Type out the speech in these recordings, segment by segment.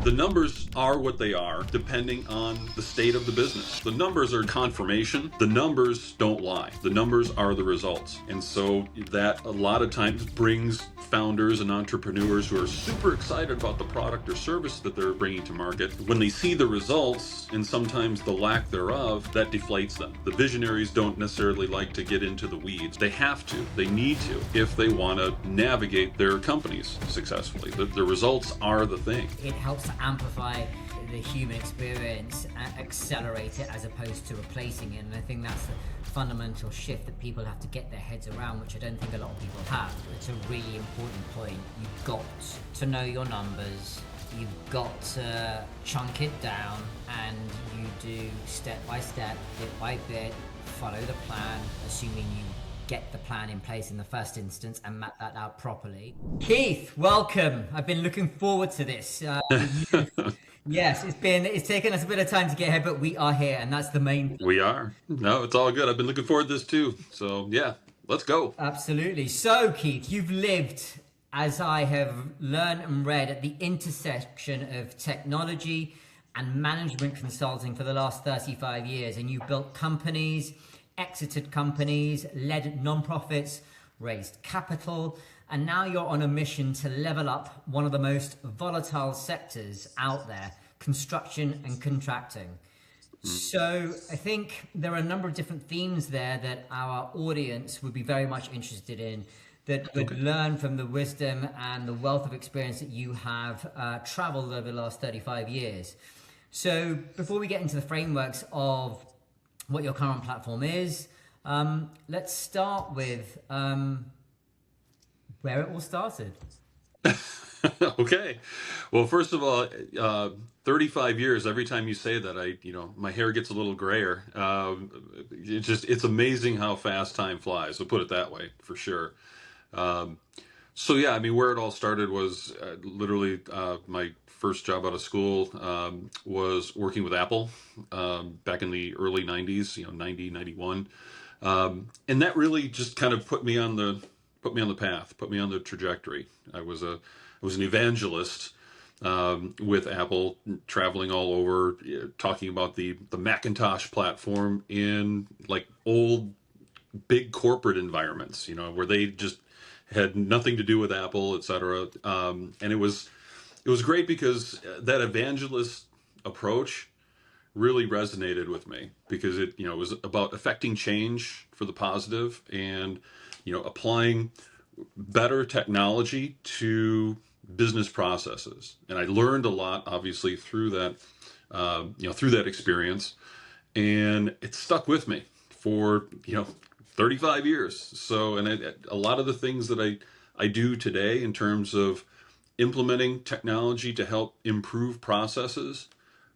The numbers are what they are depending on the state of the business. The numbers are confirmation. The numbers don't lie. The numbers are the results. And so that a lot of times brings founders and entrepreneurs who are super excited about the product or service that they're bringing to market. When they see the results and sometimes the lack thereof, that deflates them. The visionaries don't necessarily like to get into the weeds. They have to. They need to if they want to navigate their companies successfully. The results are the thing. It helps to amplify the human experience and accelerate it as opposed to replacing it. And I think that's the fundamental shift that people have to get their heads around, which I don't think a lot of people have. It's a really important point. You've got to know your numbers. You've got to chunk it down, and you do step by step, bit by bit, follow the plan, assuming you get the plan in place in the first instance and map that out properly. Keith, welcome. I've been looking forward to this. Yes, it's taken us a bit of time to get here, but we are here, and that's the main thing. We are. No, it's all good. I've been looking forward to this too. So yeah, let's go. Absolutely. So Keith, you've lived, as I have learned and read, at the intersection of technology and management consulting for the last 35 years, and you've built companies, exited companies, led non-profits, raised capital, and now you're on a mission to level up one of the most volatile sectors out there, construction and contracting. So I think there are a number of different themes there that our audience would be very much interested in, that would learn from the wisdom and the wealth of experience that you have traveled over the last 35 years. So before we get into the frameworks of what your current platform is, let's start with where it all started. Okay. Well, first of all, 35 years, every time you say that, my hair gets a little grayer. It's amazing how fast time flies. I'll put it that way, for sure. So yeah, I mean, where it all started was literally my first job out of school was working with Apple back in the early 90s, 90, 91. And that really just kind of put me on the path, put me on the trajectory. I was an evangelist with Apple, traveling all over, talking about the Macintosh platform in like old big corporate environments, where they just had nothing to do with Apple, etc. And it was great because that evangelist approach really resonated with me, because it was about affecting change for the positive and applying better technology to business processes. And I learned a lot, obviously, through that through that experience, and it stuck with me for 35 years. So, and a lot of the things that I do today in terms of implementing technology to help improve processes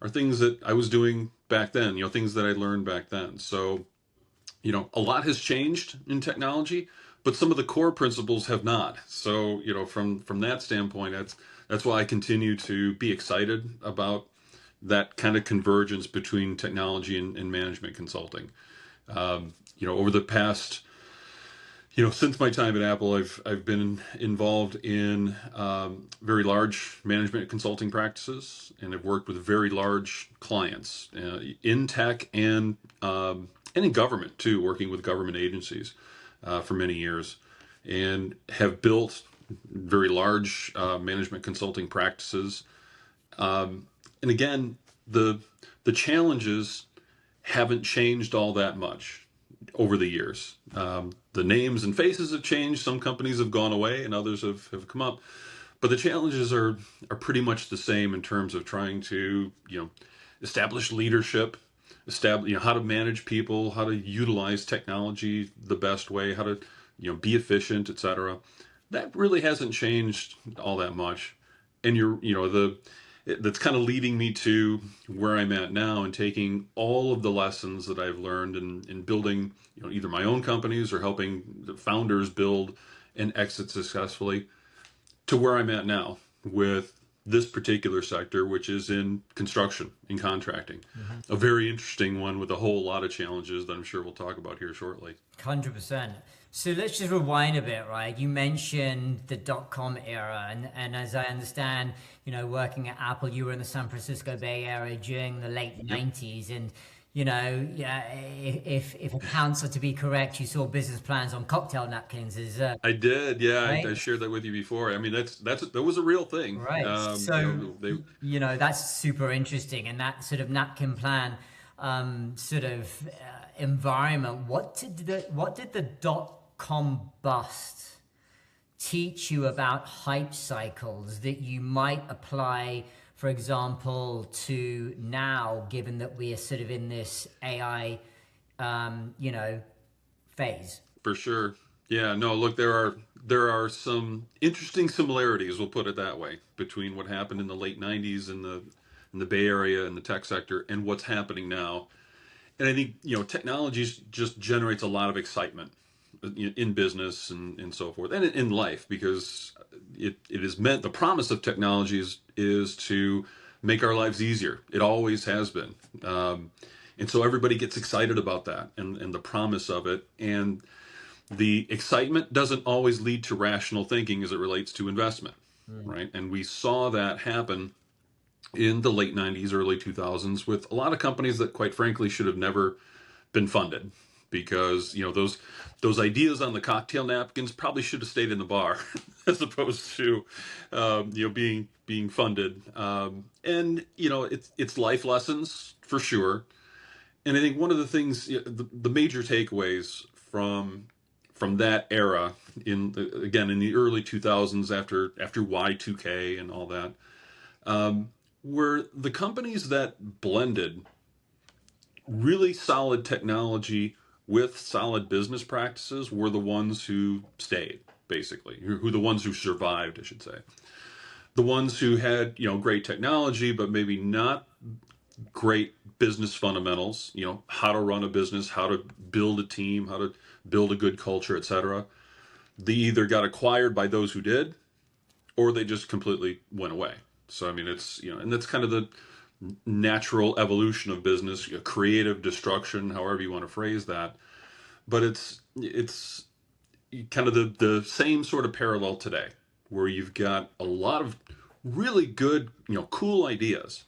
are things that I was doing back then, things that I learned back then. So, a lot has changed in technology, but some of the core principles have not. So, from that standpoint, that's why I continue to be excited about that kind of convergence between technology and management consulting. Over the past, since my time at Apple, I've been involved in very large management consulting practices, and I've worked with very large clients in tech and in government too, working with government agencies for many years, and have built very large management consulting practices. And again, the challenges haven't changed all that much over the years. The names and faces have changed. Some companies have gone away and others have come up. But the challenges are pretty much the same in terms of trying to, establish leadership, how to manage people, how to utilize technology the best way, how to, be efficient, etc. That really hasn't changed all that much. And that's kind of leading me to where I'm at now, and taking all of the lessons that I've learned in building, either my own companies or helping the founders build and exit successfully, to where I'm at now with this particular sector, which is in construction, in contracting. Mm-hmm. A very interesting one with a whole lot of challenges that I'm sure we'll talk about here shortly. 100%. So let's just rewind a bit, right? You mentioned the dot-com era, and as I understand, working at Apple, you were in the San Francisco Bay Area during the late Yep. 90s. And, yeah, if accounts are to be correct, you saw business plans on cocktail napkins I did. Yeah, I right? shared that with you before. I mean, that was a real thing. Right. So, They that's super interesting. And that sort of napkin plan sort of environment, what did the dot-com bust teach you about hype cycles that you might apply, for example, to now, given that we are sort of in this AI, phase? For sure. Yeah, no, look, there are some interesting similarities, we'll put it that way, between what happened in the late 90s in the Bay Area and the tech sector and what's happening now. And I think, technology just generates a lot of excitement in business and so forth, and in life, because it is meant, the promise of technology is to make our lives easier. It always has been. And so everybody gets excited about that and the promise of it. And the excitement doesn't always lead to rational thinking as it relates to investment, right? And we saw that happen in the late 90s, early 2000s with a lot of companies that, quite frankly, should have never been funded, because those ideas on the cocktail napkins probably should have stayed in the bar as opposed to being funded. And it's life lessons for sure. And I think one of the things, the major takeaways from that era, in the early 2000s, after Y2K and all that, were the companies that blended really solid technology with solid business practices were the ones who stayed, basically, who the ones who survived, I should say. The ones who had great technology but maybe not great business fundamentals, how to run a business, how to build a team, how to build a good culture, etc. They either got acquired by those who did, or they just completely went away. So I mean, it's and that's kind of the natural evolution of business, creative destruction, however you want to phrase that. But it's kind of the same sort of parallel today, where you've got a lot of really good, cool ideas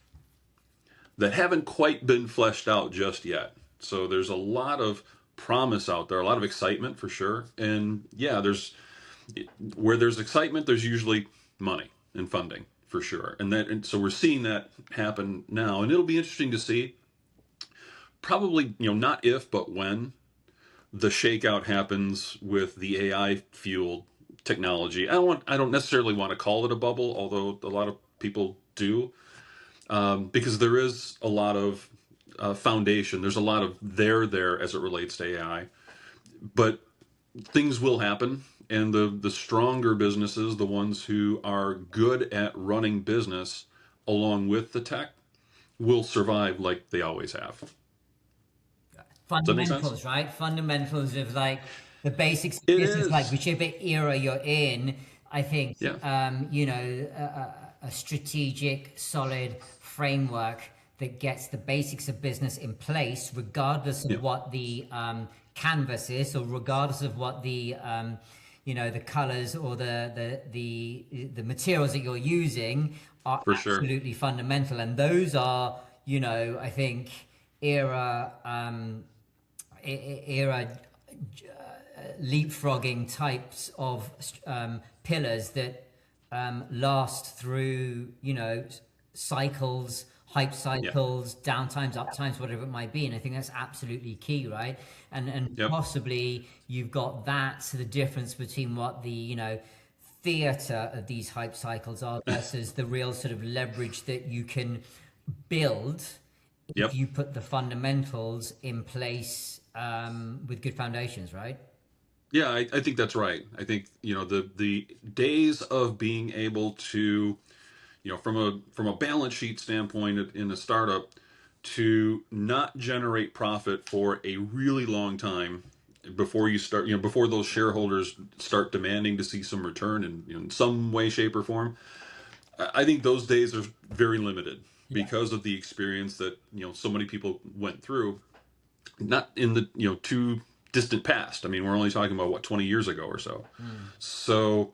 that haven't quite been fleshed out just yet. So there's a lot of promise out there, a lot of excitement for sure. And yeah, where there's excitement, there's usually money and funding for sure. And so we're seeing that happen now, and it'll be interesting to see, probably, not if, but when the shakeout happens with the AI fueled technology. I don't necessarily want to call it a bubble, although a lot of people do, because there is a lot of foundation. There's a lot of there as it relates to AI, but things will happen, and the stronger businesses, the ones who are good at running business along with the tech, will survive like they always have. Does that make sense? Fundamentals, right? Fundamentals of like the basics of It business, like is. whichever era you're in. I think Yeah, a strategic, solid framework that gets the basics of business in place, regardless yeah, of what the canvas is, or regardless of what the colors or the materials that you're using, are for sure. absolutely fundamental. And those are, I think, era era leapfrogging types of pillars that last through cycles, hype Yeah, cycles, downtimes, uptimes, whatever it might be. And I think that's absolutely key, right? And yep, possibly you've got that's the difference between what the theater of these hype cycles are versus the real sort of leverage that you can build if yep. you put the fundamentals in place with good foundations, right? Yeah, I think that's right. I think the days of being able to, from a balance sheet standpoint in a startup, to not generate profit for a really long time before you start, before those shareholders start demanding to see some return in some way, shape, or form. I think those days are very limited Yeah. because of the experience that so many people went through, not in the too distant past. I mean, we're only talking about what, 20 years ago or so. Mm. So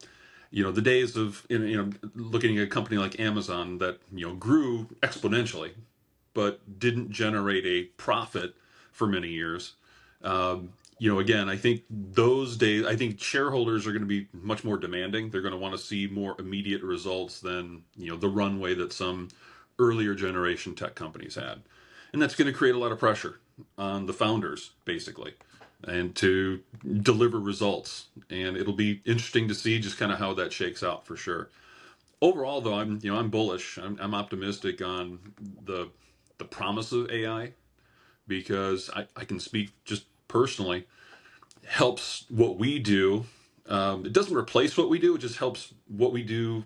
The days of looking at a company like Amazon that grew exponentially, but didn't generate a profit for many years. Again, I think those days, I think shareholders are going to be much more demanding. They're going to want to see more immediate results than the runway that some earlier generation tech companies had, and that's going to create a lot of pressure on the founders, basically, and to deliver results. And it'll be interesting to see just kind of how that shakes out for sure. Overall, though, I'm bullish. I'm optimistic on the promise of AI, because I can speak just personally. Helps what we do. It doesn't replace what we do. It just helps what we do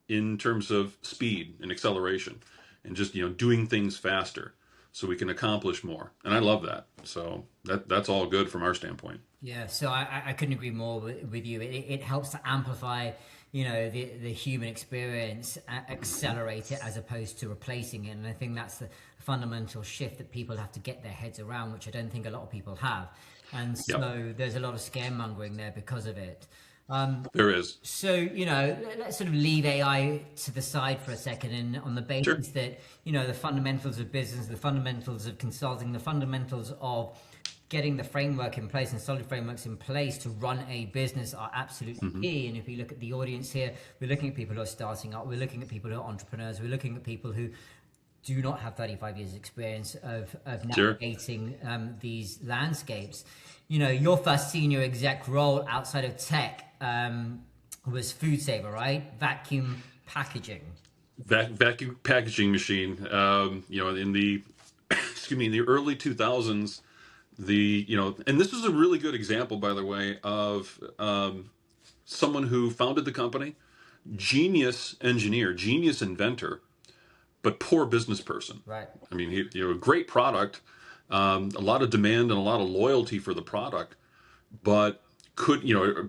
in terms of speed and acceleration, and just doing things faster so we can accomplish more. And I love that. So that's all good from our standpoint. Yeah, so I couldn't agree more with you. It helps to amplify, the human experience, accelerate it as opposed to replacing it. And I think that's the fundamental shift that people have to get their heads around, which I don't think a lot of people have. And so there's a lot of scaremongering there because of it. There is. So, let's sort of leave AI to the side for a second, and on the basis that, the fundamentals of business, the fundamentals of consulting, the fundamentals of getting the framework in place and solid frameworks in place to run a business are absolutely key. And if we look at the audience here, we're looking at people who are starting up, we're looking at people who are entrepreneurs, we're looking at people who do not have 35 years experience of navigating these landscapes. Your first senior exec role outside of tech was FoodSaver, right? Vacuum packaging. Vacuum packaging machine. In the in the early 2000s, and this is a really good example, by the way, of someone who founded the company, genius engineer, genius inventor, but poor business person. Right. I mean, he a great product, a lot of demand and a lot of loyalty for the product, but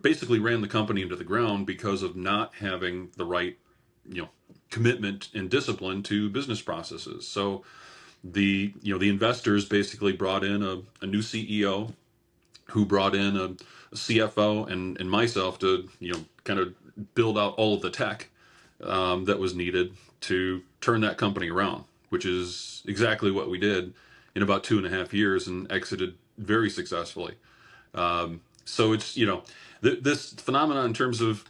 basically ran the company into the ground because of not having the right, commitment and discipline to business processes. So the investors basically brought in a new CEO, who brought in a CFO and myself to kind of build out all of the tech that was needed to turn that company around, which is exactly what we did in about 2.5 years, and exited very successfully. So it's this phenomenon in terms of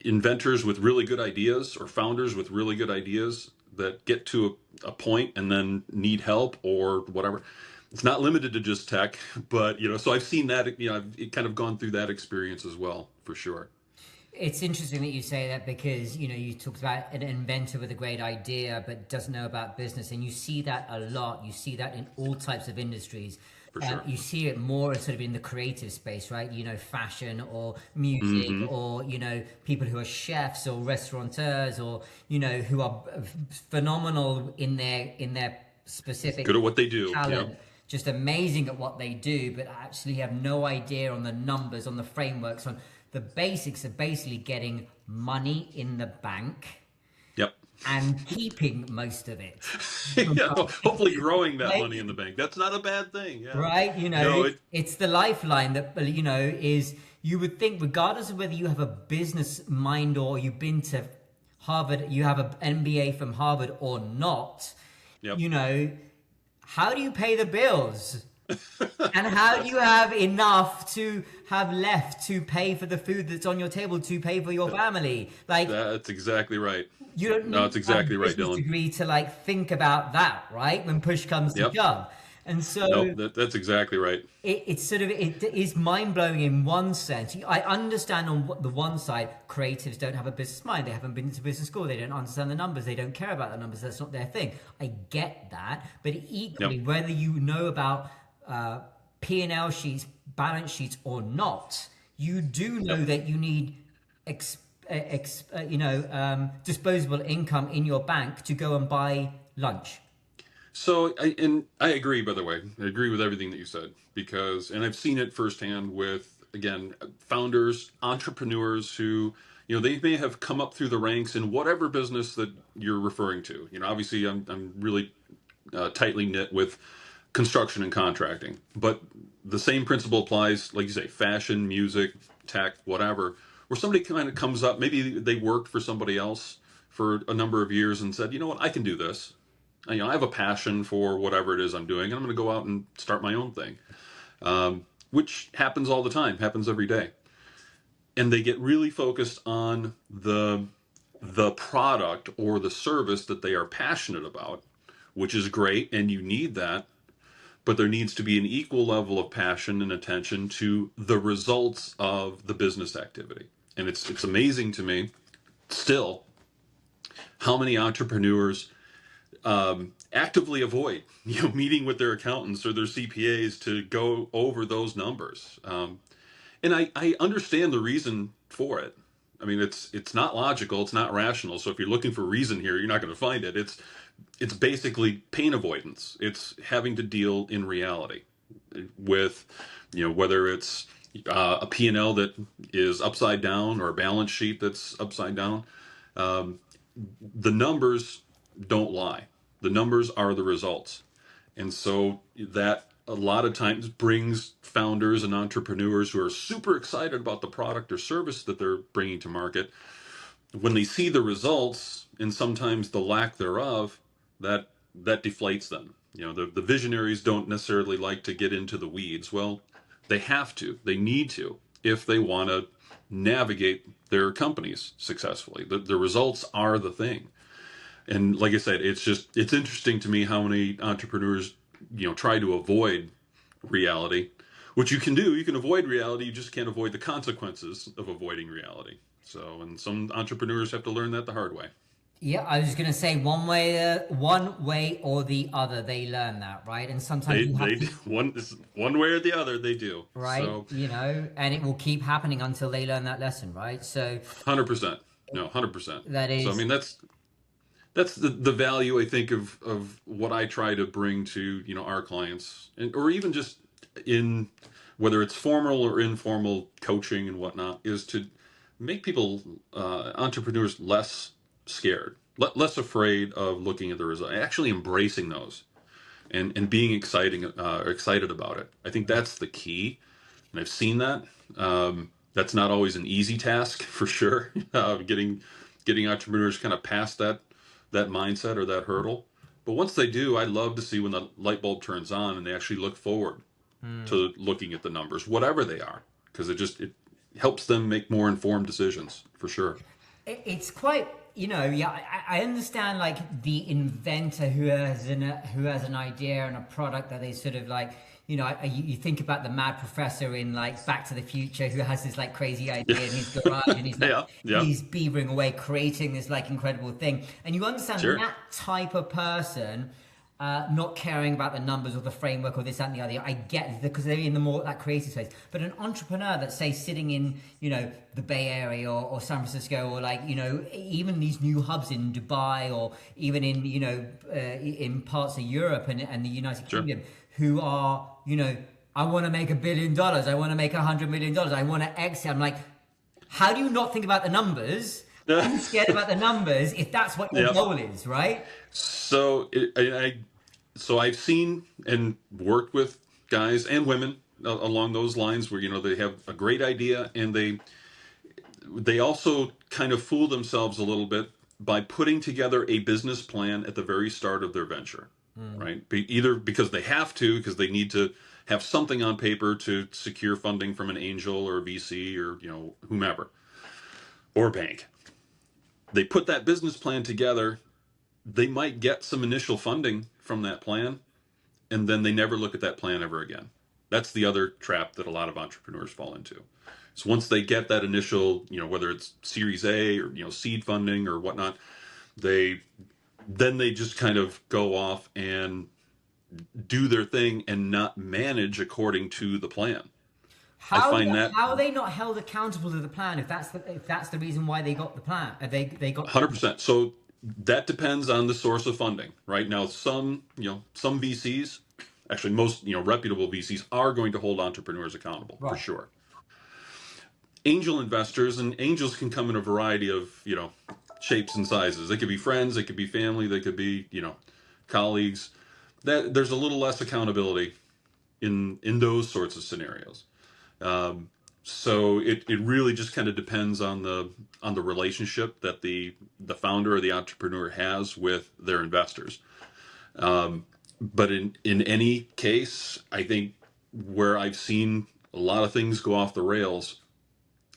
inventors with really good ideas, or founders with really good ideas that get to a point and then need help or whatever. It's not limited to just tech, but so I've seen that. I've kind of gone through that experience as well, for sure. It's interesting that you say that, because you talked about an inventor with a great idea but doesn't know about business, and you see that a lot. You see that in all types of industries. For sure. You see it more sort of in the creative space, right? Fashion or music, or people who are chefs or restaurateurs, or who are phenomenal in their specific good at what they do. Talent. Yep. Just amazing at what they do, but actually have no idea on the numbers, on the frameworks, on the basics of basically getting money in the bank. Yep. And keeping most of it. Hopefully growing that money in the bank. That's not a bad thing. Yeah. Right? It's the lifeline that, is, you would think, regardless of whether you have a business mind or you've been to Harvard, you have an MBA from Harvard or not, how do you pay the bills? And how do you have enough to have left to pay for the food that's on your table, to pay for your family? That's exactly right. You don't need it's exactly right, Dylan. Degree to think about that, right? When push comes to shove. And so that's exactly right. It is mind-blowing in one sense. I understand on the one side, creatives don't have a business mind. They haven't been to business school. They don't understand the numbers. They don't care about the numbers. That's not their thing. I get that. But equally, whether you know about P&L sheets, balance sheets or not, you do know that you need disposable income in your bank to go and buy lunch. So, I agree, by the way. I agree with everything that you said, and I've seen it firsthand with, again, founders, entrepreneurs who, they may have come up through the ranks in whatever business that you're referring to. Obviously I'm really tightly knit with construction and contracting, but the same principle applies, like you say, fashion, music, tech, whatever, where somebody kind of comes up, maybe they worked for somebody else for a number of years and said, you know what, I can do this. I have a passion for whatever it is I'm doing, and I'm going to go out and start my own thing, which happens all the time, happens every day. And they get really focused on the product or the service that they are passionate about, which is great, and you need that. But there needs to be an equal level of passion and attention to the results of the business activity. And it's amazing to me still how many entrepreneurs actively avoid meeting with their accountants or their CPAs to go over those numbers. And I understand the reason for it. I mean, it's not logical, it's not rational. So if you're looking for reason here, you're not going to find it. It's basically pain avoidance. It's having to deal in reality with, whether it's a P&L that is upside down or a balance sheet that's upside down. The numbers don't lie. The numbers are the results. And so that a lot of times brings founders and entrepreneurs who are super excited about the product or service that they're bringing to market. When they see the results and sometimes the lack thereof, that deflates them. The visionaries don't necessarily like to get into the weeds. Well, they have to. They need to if they want to navigate their companies successfully. The results are the thing. And like I said, it's interesting to me how many entrepreneurs, try to avoid reality, which you can do. You can avoid reality. You just can't avoid the consequences of avoiding reality. So, and some entrepreneurs have to learn that the hard way. Yeah, I was going to say one way or the other, they learn that, right? And sometimes you have to, one way or the other, they do. right? So, And it will keep happening until they learn that lesson, right? So 100%. No, 100%. that is, So, I mean, that's the value, I think, of what I try to bring to our clients, or even just in whether it's formal or informal coaching and whatnot, is to make people entrepreneurs less scared, less afraid of looking at the result, actually embracing those, and being excited about it. I think that's the key, and I've seen that. That's not always an easy task for sure. Getting entrepreneurs kind of past that mindset or that hurdle. But once they do, I love to see when the light bulb turns on and they actually look forward to looking at the numbers, whatever they are, because it helps them make more informed decisions for sure. it's quite, yeah, I understand like the inventor who has an idea and a product that they sort of like, you think about the mad professor in like Back to the Future who has this like crazy idea in his garage and he's like, he's beavering away creating this like incredible thing, and you understand that type of person not caring about the numbers or the framework or this, that, and the other. I get it because they're in the more that creative space. But an entrepreneur that's say sitting in, the Bay Area or San Francisco or like, even these new hubs in Dubai or even in, in parts of Europe and the United Kingdom who are, I want to make $1 billion. I want to make $100 million. I want to exit. I'm like, how do you not think about the numbers? I'm scared about the numbers if that's what your goal is, right? So I've seen and worked with guys and women along those lines where they have a great idea and they also kind of fool themselves a little bit by putting together a business plan at the very start of their venture, right? Either because they have to, because they need to have something on paper to secure funding from an angel or a VC or whomever or bank. They put that business plan together. They might get some initial funding from that plan, and then they never look at that plan ever again. That's the other trap that a lot of entrepreneurs fall into. So once they get that initial, whether it's Series A or seed funding or whatnot, they just kind of go off and do their thing and not manage according to the plan. How are they not held accountable to the plan if that's the reason why they got the plan? They got 100%. So that depends on the source of funding. Right now, some VCs, actually most reputable VCs, are going to hold entrepreneurs accountable for sure. Angel investors, and angels can come in a variety of shapes and sizes. They could be friends, they could be family, they could be colleagues. That there's a little less accountability in those sorts of scenarios. So it really just kind of depends on the relationship that the founder or the entrepreneur has with their investors. But in any case, I think where I've seen a lot of things go off the rails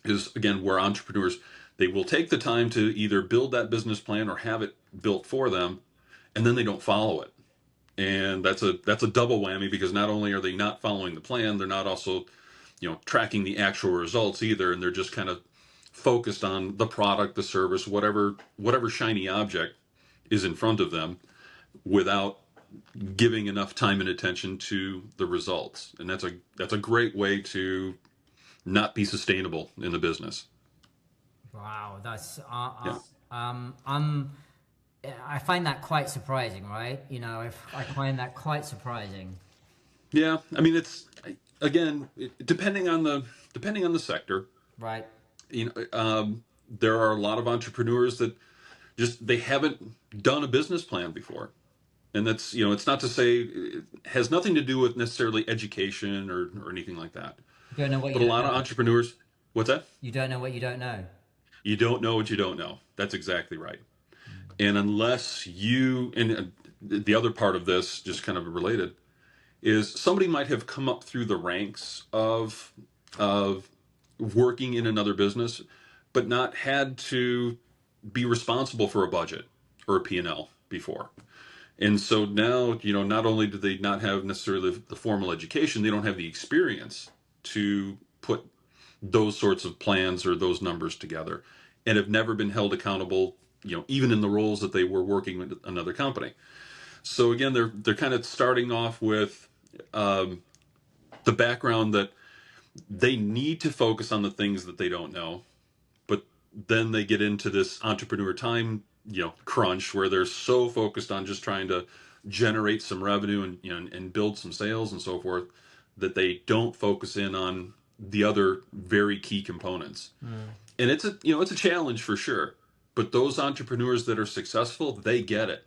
is again where entrepreneurs, they will take the time to either build that business plan or have it built for them, and then they don't follow it. And that's a double whammy, because not only are they not following the plan, they're not also, tracking the actual results either, and they're just kind of focused on the product, the service, whatever shiny object is in front of them, without giving enough time and attention to the results. And that's a great way to not be sustainable in the business. Wow, that's Yeah. I find that quite surprising, right? You know, I find that quite surprising. Yeah, I mean, it's again depending on the sector. Right. There are a lot of entrepreneurs that just they haven't done a business plan before, and that's, it's not to say it has nothing to do with necessarily education or anything like that. You don't know what you But a don't lot of know. entrepreneurs, what's that? You don't know what you don't know. You don't know what you don't know. That's exactly right. And unless you, and the other part of this, just kind of related, is somebody might have come up through the ranks of working in another business, but not had to be responsible for a budget or a P&L before. And so now, not only do they not have necessarily the formal education, they don't have the experience to put those sorts of plans or those numbers together, and have never been held accountable, even in the roles that they were working with another company. So again, they're kind of starting off with the background that they need to focus on the things that they don't know, but then they get into this entrepreneur time, crunch, where they're so focused on just trying to generate some revenue and, and build some sales and so forth, that they don't focus in on the other very key components. And it's a challenge for sure. But those entrepreneurs that are successful, they get it.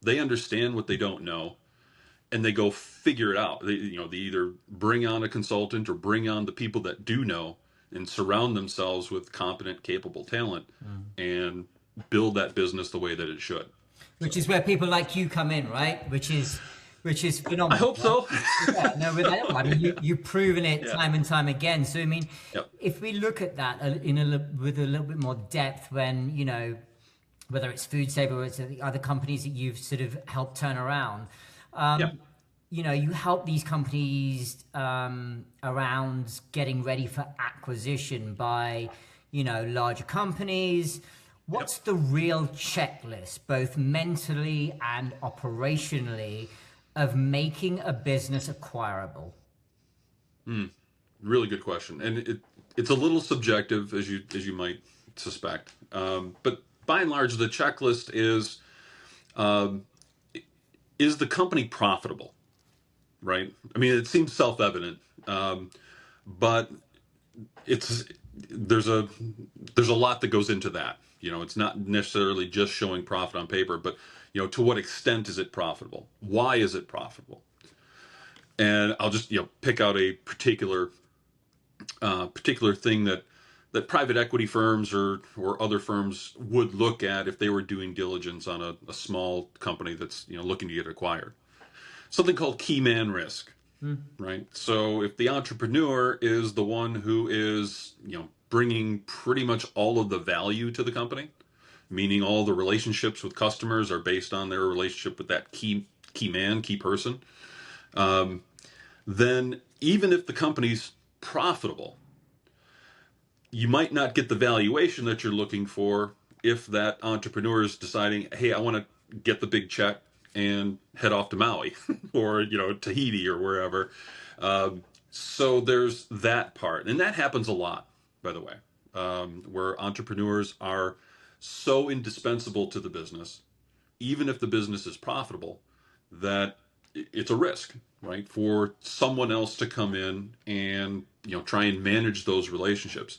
They understand what they don't know, and they go figure it out. They either bring on a consultant or bring on the people that do know, and surround themselves with competent, capable talent, and build that business the way that it should. Which is where people like you come in, right? Which is I phenomenal. hope so. Yeah, no, I mean, you've proven it Yeah. time and time again. So, I mean, Yep. if we look at that with a little bit more depth, when, whether it's FoodSaver or it's the other companies that you've sort of helped turn around, Yep. you help these companies around getting ready for acquisition by, larger companies. What's the real checklist, both mentally and operationally, of making a business acquirable? Really good question, and it's a little subjective, as you might suspect. But by and large, the checklist um, is the company profitable, right? I mean, it seems self-evident, but it's there's a lot that goes into that. It's not necessarily just showing profit on paper, but to what extent is it profitable? Why is it profitable? And I'll just pick out a particular thing that private equity firms or other firms would look at if they were doing diligence on a small company that's looking to get acquired. Something called key man risk, right? So if the entrepreneur is the one who is bringing pretty much all of the value to the company, meaning all the relationships with customers are based on their relationship with that key person, then even if the company's profitable, you might not get the valuation that you're looking for if that entrepreneur is deciding, hey, I want to get the big check and head off to Maui or Tahiti or wherever. So there's that part, and that happens a lot, by the way, where entrepreneurs are so indispensable to the business, even if the business is profitable, that it's a risk, right, for someone else to come in and try and manage those relationships.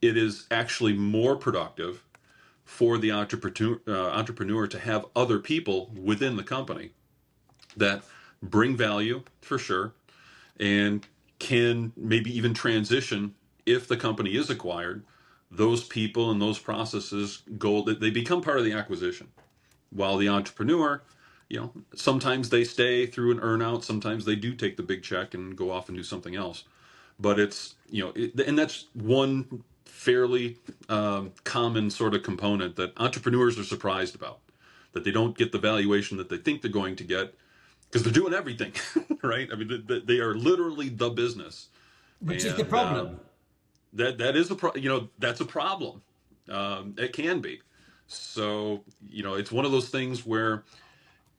It is actually more productive for the entrepreneur to have other people within the company that bring value for sure, and can maybe even transition if the company is acquired, those people and those processes they become part of the acquisition. While the entrepreneur, sometimes they stay through an earnout, sometimes they do take the big check and go off and do something else. But it's, and that's one fairly common sort of component that entrepreneurs are surprised about, that they don't get the valuation that they think they're going to get because they're doing everything, right? I mean, they are literally the business. Which is the problem. That is that's a problem. It can be. So, it's one of those things where,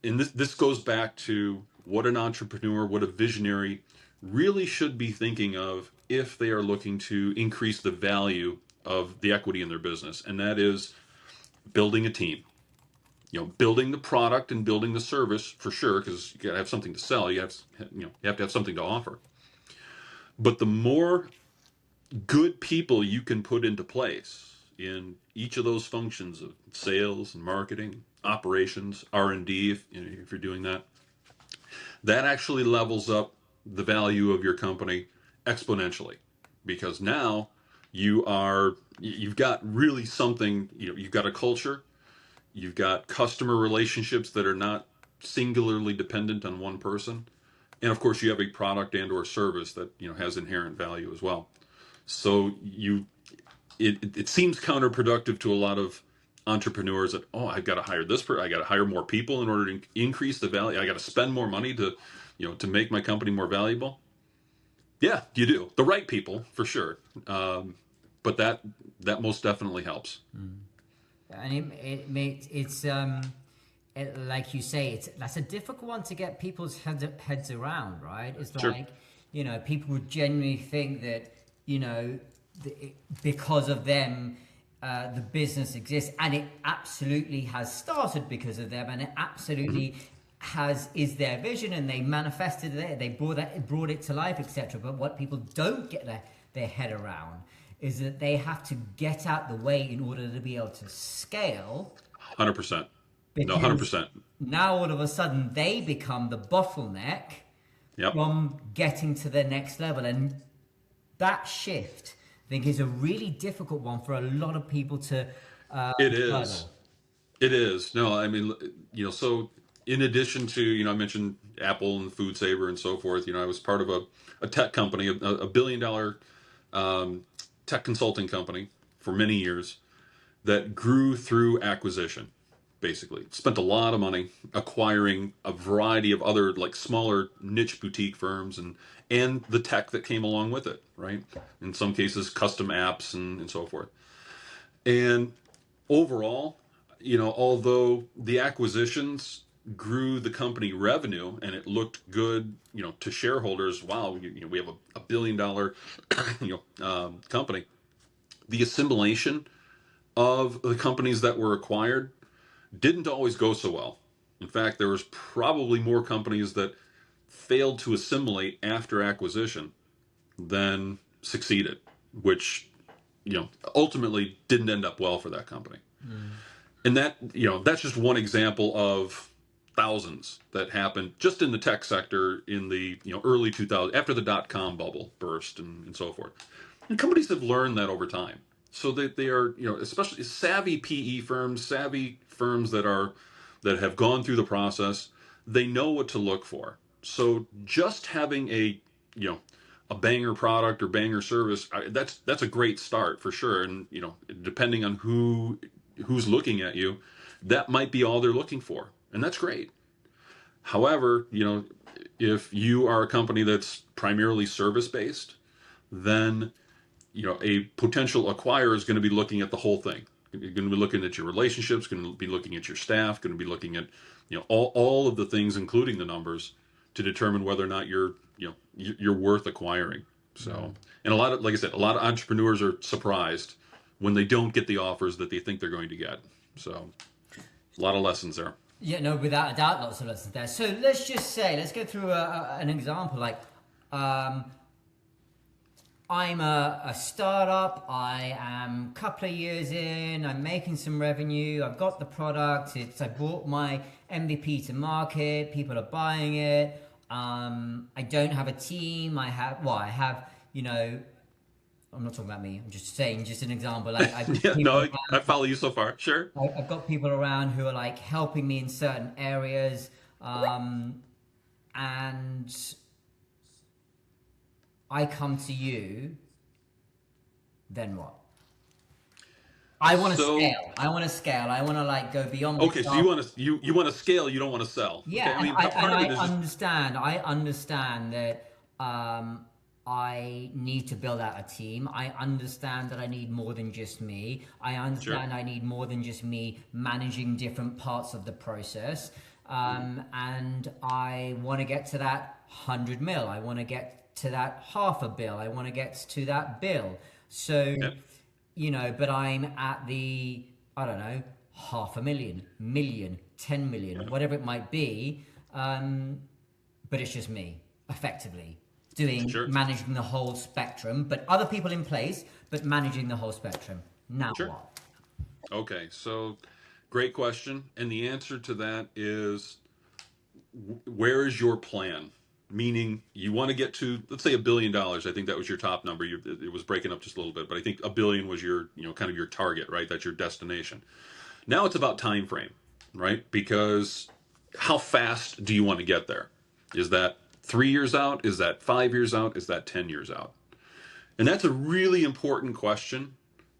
and this goes back to what an entrepreneur, what a visionary really should be thinking of if they are looking to increase the value of the equity in their business. And that is building a team, building the product and building the service for sure, because you got to have something to sell. You have to have something to offer. But the more good people you can put into place in each of those functions of sales and marketing, operations, R&D, if you're doing that, that actually levels up the value of your company exponentially, because now you've got really something, you've got a culture, you've got customer relationships that are not singularly dependent on one person, and of course you have a product and or service that has inherent value as well. So it seems counterproductive to a lot of entrepreneurs that, I've got to hire this person, I got to hire more people in order to increase the value, I got to spend more money to make my company more valuable. Yeah, you do. The right people, for sure. But that most definitely helps. And it's like you say, that's a difficult one to get people's heads around, right? It's like, sure. People would genuinely think that, because of them, the business exists, and it absolutely has started because of them, and it absolutely is their vision, and they manifested it, they brought it to life, etc. But what people don't get their head around is that they have to get out the way in order to be able to scale. 100%. No, 100%. Now all of a sudden they become the bottleneck from getting to the next level, and that shift, I think, is a really difficult one for a lot of people to. It is. It is. No, I mean, so in addition to, I mentioned Apple and FoodSaver and so forth, I was part of a tech company, a $1 billion tech consulting company for many years that grew through acquisition, basically. Spent a lot of money acquiring a variety of other like smaller niche boutique firms and the tech that came along with it, right? In some cases, custom apps and so forth. And overall, although the acquisitions grew the company revenue and it looked good, to shareholders, wow, we have a $1 billion, company. The assimilation of the companies that were acquired didn't always go so well. In fact, there was probably more companies that failed to assimilate after acquisition than succeeded, which, ultimately didn't end up well for that company. And that, that's just one example of thousands that happened just in the tech sector in the early 2000s, after the dot-com bubble burst and so forth. And companies have learned that over time. So that they are, especially savvy PE firms, savvy firms that have gone through the process, they know what to look for. So just having a banger product or banger service, that's a great start for sure. And depending on who's looking at you, that might be all they're looking for, and that's great. However, if you are a company that's primarily service based, then a potential acquirer is going to be looking at the whole thing. You're going to be looking at your relationships, going to be looking at your staff, going to be looking at all of the things, including the numbers, to determine whether or not you're worth acquiring. So, and like I said, a lot of entrepreneurs are surprised when they don't get the offers that they think they're going to get. So, a lot of lessons there. Yeah, no, without a doubt, lots of lessons there. So let's go through an example. Like, I'm a startup, I am a couple of years in, I'm making some revenue, I've got the product, I brought my MVP to market, people are buying it, I don't have a team, I have I'm not talking about me. I'm just saying, just an example. Like I've got Yeah, people no, I around, follow you so far. Sure. I've got people around who are like helping me in certain areas, and I come to you. Then what? I want to So, scale. I want to scale. I want to like go beyond okay, so myself. you want to scale, you don't want to sell. Okay, Yeah, I and mean, I part of it is just understand. I understand that I need to build out a team. I understand that I need more than just me. I sure. understand I need more than just me managing different parts of the process. And I want to get to that 100 mil. I want to get to that half a bill. I want to get to that bill. So, Yep, but I'm at the, I don't know, half a million, million, 10 million, yep, whatever it might be. But it's just me, effectively, doing sure, managing the whole spectrum, but other people in place, but managing the whole spectrum. Now sure. what? Okay, so great question, and the answer to that is where is your plan? Meaning, you want to get to, let's say, $1 billion. I think that was your top number. It was breaking up just a little bit, but I think a billion was your, kind of your target, right? That's your destination. Now it's about time frame, right? Because how fast do you want to get there? Is that 3 years out? Is that 5 years out? Is that 10 years out? And that's a really important question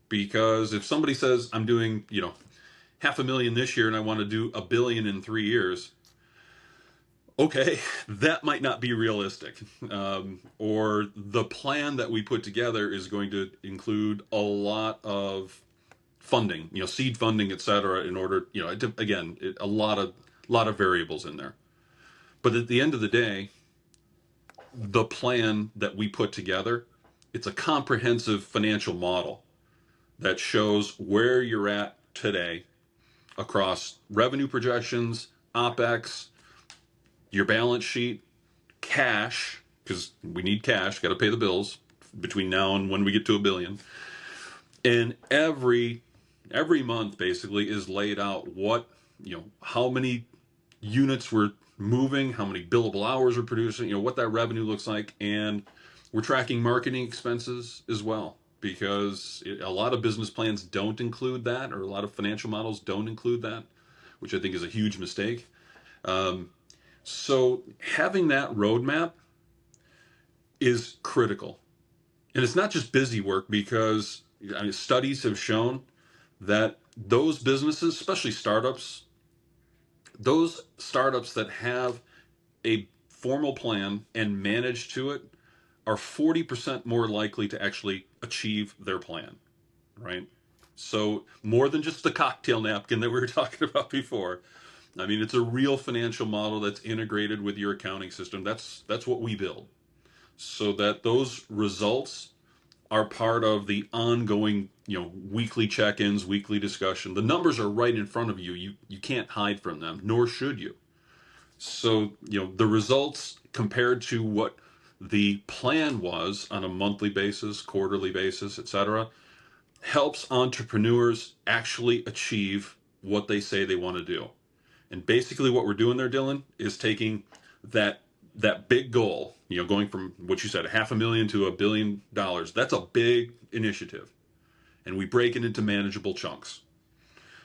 because if somebody says, I'm doing, 500,000 this year and I want to do a billion in 3 years, okay, that might not be realistic. Or the plan that we put together is going to include a lot of funding, seed funding, et cetera, in order, a lot of variables in there. But at the end of the day, the plan that we put together, it's a comprehensive financial model that shows where you're at today across revenue projections, OPEX, your balance sheet, cash, because we need cash, got to pay the bills between now and when we get to a billion. And every month basically is laid out what, how many units we're moving, how many billable hours we're producing, what that revenue looks like. And we're tracking marketing expenses as well because a lot of business plans don't include that, or a lot of financial models don't include that, which I think is a huge mistake. So having that roadmap is critical. And it's not just busy work because studies have shown that those businesses, especially startups, those startups that have a formal plan and manage to it are 40% more likely to actually achieve their plan, right? So more than just the cocktail napkin that we were talking about before. I mean, it's a real financial model that's integrated with your accounting system. That's what we build, so that those results are part of the ongoing, weekly check-ins, weekly discussion. The numbers are right in front of you. You can't hide from them, nor should you. So, the results compared to what the plan was on a monthly basis, quarterly basis, etc., helps entrepreneurs actually achieve what they say they want to do. And basically what we're doing there, Dylan, is taking that big goal, going from what you said, 500,000 to $1 billion. That's a big initiative. And we break it into manageable chunks.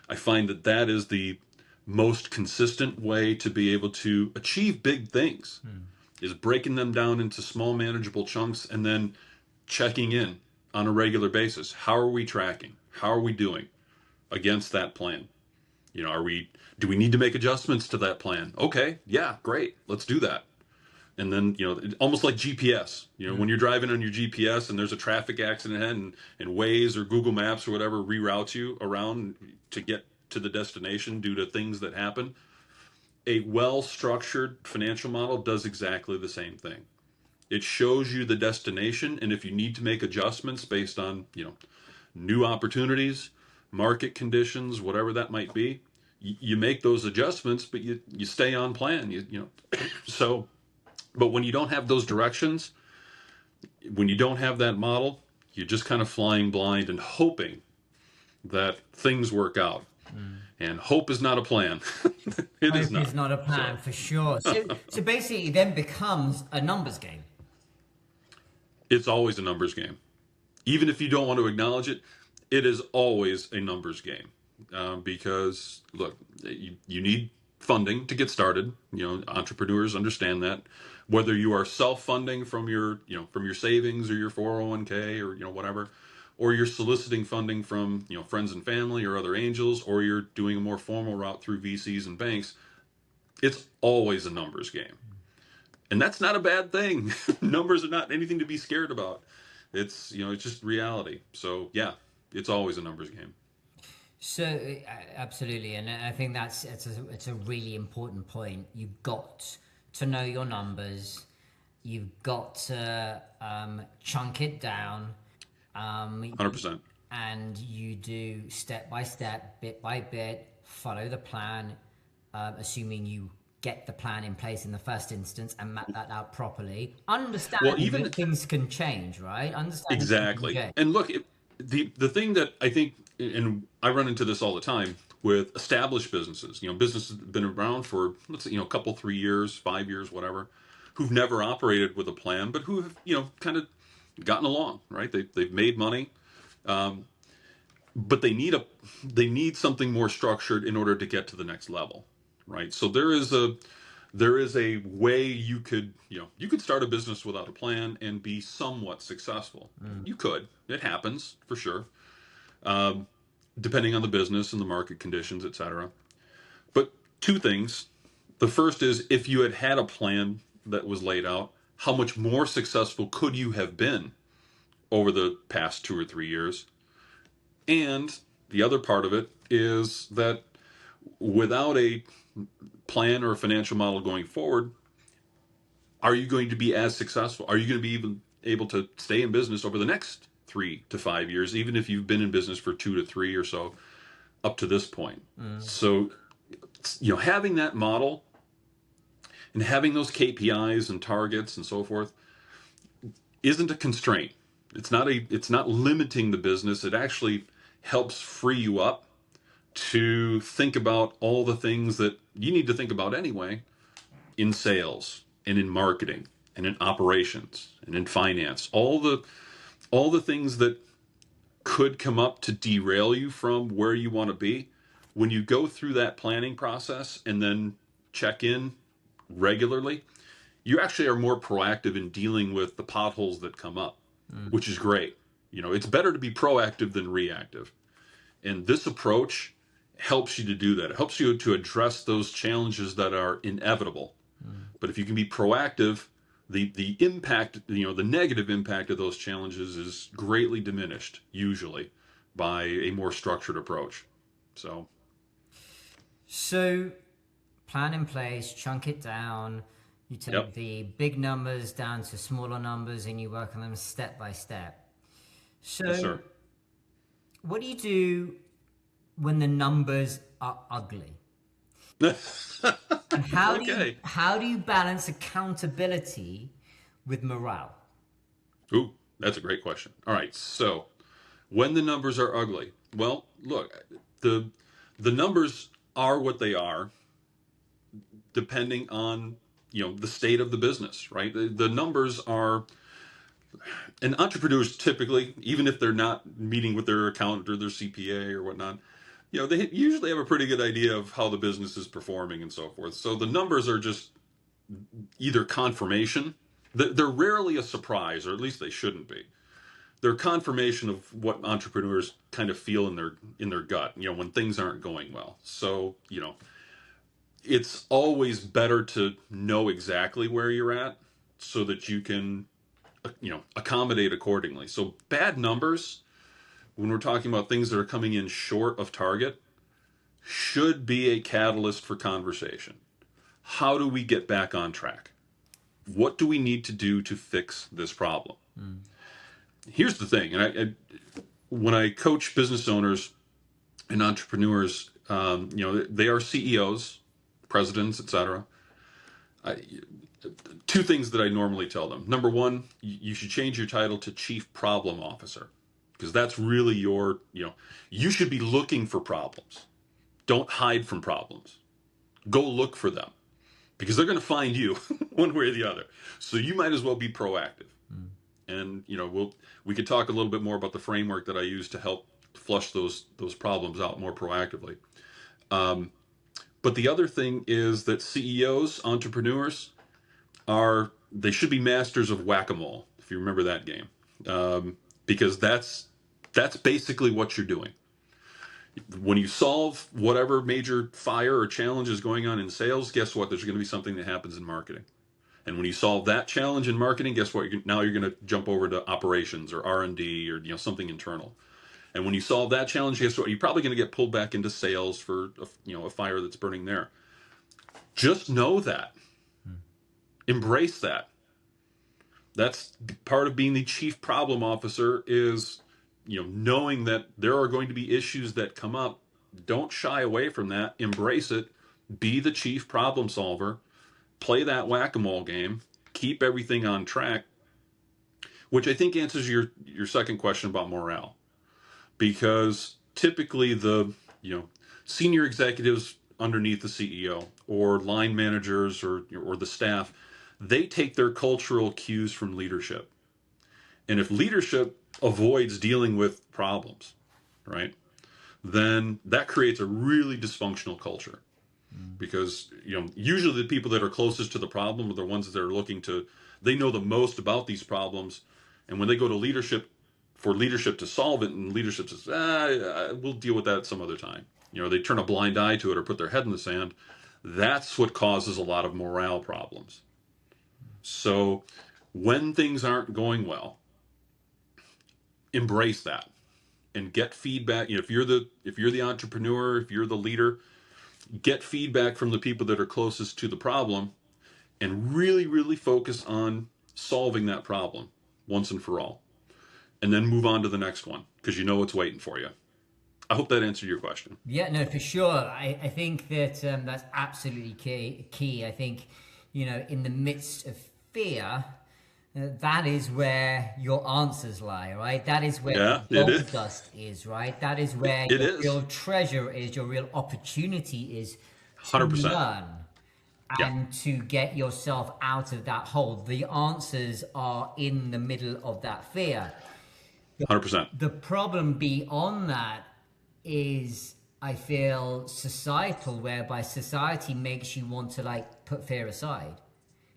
I find that is the most consistent way to be able to achieve big things, is breaking them down into small manageable chunks and then checking in on a regular basis. How are we tracking? How are we doing against that plan? Do we need to make adjustments to that plan? Okay, yeah, great. Let's do that. And then, almost like GPS, when you're driving on your GPS and there's a traffic accident ahead, and Waze or Google Maps or whatever reroutes you around to get to the destination due to things that happen. A well-structured financial model does exactly the same thing. It shows you the destination, and if you need to make adjustments based on, new opportunities, market conditions, whatever that might be, you make those adjustments, but you stay on plan. So, but when you don't have those directions, when you don't have that model, you're just kind of flying blind and hoping that things work out. And hope is not a plan. It is Hope not. is not a plan So for sure. So basically, it then becomes a numbers game. it's always a numbers game. even if you don't want to acknowledge it, it is always a numbers game. Because look, you need funding to get started. Entrepreneurs understand that. Whether you are self-funding from your savings or your 401k or whatever, or you're soliciting funding from friends and family or other angels, or you're doing a more formal route through VCs and banks, it's always a numbers game. And that's not a bad thing. Numbers are not anything to be scared about. It's just reality. So yeah, it's always a numbers game. So absolutely, and I think it's a really important point. You've got to know your numbers. You've got to chunk it down. 100%. And you do step by step, bit by bit, follow the plan, assuming you get the plan in place in the first instance and map that out properly. Understanding that things can change, right? Understanding exactly. And look, the thing that I think, and I run into this all the time with established businesses, businesses that have been around for, let's say, a couple, 3 years, 5 years, whatever, who've never operated with a plan, but who have, kind of gotten along, right? They've made money, but they need something more structured in order to get to the next level, right? So there is a way you could start a business without a plan and be somewhat successful. It happens for sure, depending on the business and the market conditions, etc. But two things: the first is, if you had a plan that was laid out, how much more successful could you have been over the past 2 or 3 years? And the other part of it is that without a plan or a financial model going forward, are you going to be as successful? Are you going to be even able to stay in business over the next 3 to 5 years, even if you've been in business for 2 to 3 or so up to this point? So, having that model and having those KPIs and targets and so forth isn't a constraint. It's not limiting the business. It actually helps free you up to think about all the things that you need to think about anyway, in sales and in marketing and in operations and in finance. All the things that could come up to derail you from where you want to be. When you go through that planning process and then check in regularly, you actually are more proactive in dealing with the potholes that come up, which is great. It's better to be proactive than reactive. And this approach helps you to do that. It helps you to address those challenges that are inevitable. But if you can be proactive, the impact, the negative impact of those challenges is greatly diminished, usually, by a more structured approach. So plan in place, chunk it down. You take the big numbers down to smaller numbers and you work on them step by step. So yes, sir. What do you do when the numbers are ugly? And how do you balance accountability with morale? Ooh, that's a great question. All right, so when the numbers are ugly, well, look, the numbers are what they are, depending on the state of the business, right? The numbers are, and entrepreneurs typically, even if they're not meeting with their accountant or their CPA or whatnot, they usually have a pretty good idea of how the business is performing and so forth. So the numbers are just either confirmation. They're rarely a surprise, or at least they shouldn't be. They're confirmation of what entrepreneurs kind of feel in their gut, when things aren't going well. So, it's always better to know exactly where you're at so that you can, accommodate accordingly. So bad numbers, when we're talking about things that are coming in short of target, should be a catalyst for conversation. How do we get back on track? What do we need to do to fix this problem? Here's the thing, and when I coach business owners and entrepreneurs, they are CEOs, presidents, etc. Two things that I normally tell them. Number one, you should change your title to Chief Problem Officer, because that's really you should be looking for problems. Don't hide from problems. Go look for them, because they're going to find you one way or the other. So you might as well be proactive. and we could talk a little bit more about the framework that I use to help flush those problems out more proactively. But the other thing is that CEOs, entrepreneurs, they should be masters of whack-a-mole, if you remember that game, because that's basically what you're doing. When you solve whatever major fire or challenge is going on in sales, guess what? There's going to be something that happens in marketing. And when you solve that challenge in marketing, guess what? Now you're going to jump over to operations or R&D or something internal. And when you solve that challenge, guess what? You're probably going to get pulled back into sales for a fire that's burning there. Just know that. Embrace that. That's part of being the chief problem officer is knowing that there are going to be issues that come up. Don't shy away from that. Embrace it. Be the chief problem solver. Play that whack-a-mole game. Keep everything on track, which I think answers your second question about morale. Because typically the senior executives underneath the CEO or line managers or the staff, they take their cultural cues from leadership. And if leadership avoids dealing with problems, right, then that creates a really dysfunctional culture. Because usually the people that are closest to the problem are the ones that are they know the most about these problems, and when they go to leadership for leadership to solve it, and leadership says, we'll deal with that some other time. They turn a blind eye to it or put their head in the sand. That's what causes a lot of morale problems. So when things aren't going well, embrace that and get feedback. If you're the entrepreneur, if you're the leader, get feedback from the people that are closest to the problem and really, really focus on solving that problem once and for all. And then move on to the next one because it's waiting for you. I hope that answered your question. Yeah, no, for sure. I think that that's absolutely key. I think, in the midst of fear, that is where your answers lie, right? That is where gold dust is, right? That is where your real treasure is, your real opportunity is to 100%. learn and to get yourself out of that hole. The answers are in the middle of that fear. 100%. The problem beyond that is, I feel, societal, whereby society makes you want to put fear aside.